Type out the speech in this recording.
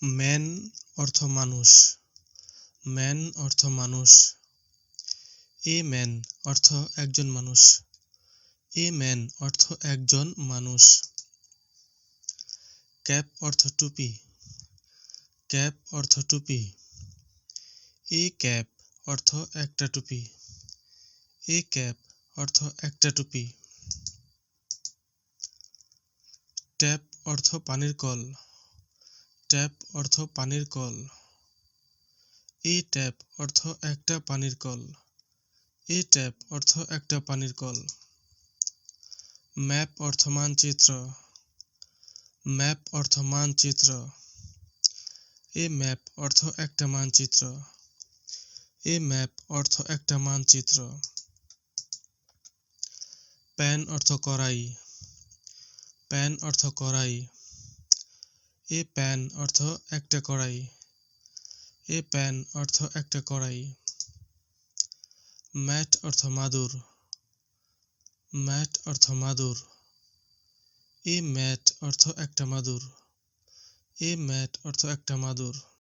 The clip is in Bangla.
ম্যান অর্থ মানুষ। ম্যান অর্থ মানুষ। এ ম্যান অর্থ একজন মানুষ। এ ম্যান অর্থ একজন মানুষ। ক্যাপ অর্থ টুপি। ক্যাপ অর্থ টুপি। এ ক্যাপ অর্থ একটা টুপি। এ ক্যাপ অর্থ একটা টুপি। ট্যাপ অর্থ পানির কল। ট্যাপ অর্থ পানির কল। এ ট্যাপ অর্থ একটা পানির কল। এ ট্যাপ অর্থ একটা পানির কল। ম্যাপ অর্থ মানচিত্র। ম্যাপ অর্থ মানচিত্র। এ ম্যাপ অর্থ একটা মানচিত্র। এ ম্যাপ অর্থ একটা মানচিত্র। প্যান অর্থ কড়াই। প্যান অর্থ কড়াই। এ প্যান অর্থ একটা কড়াই। এ প্যান অর্থ একটা কড়াই। ম্যাট অর্থ মাদুর। ম্যাট অর্থ মাদুর। এ ম্যাট অর্থ একটা মাদুর। এ ম্যাট অর্থ একটা মাদুর।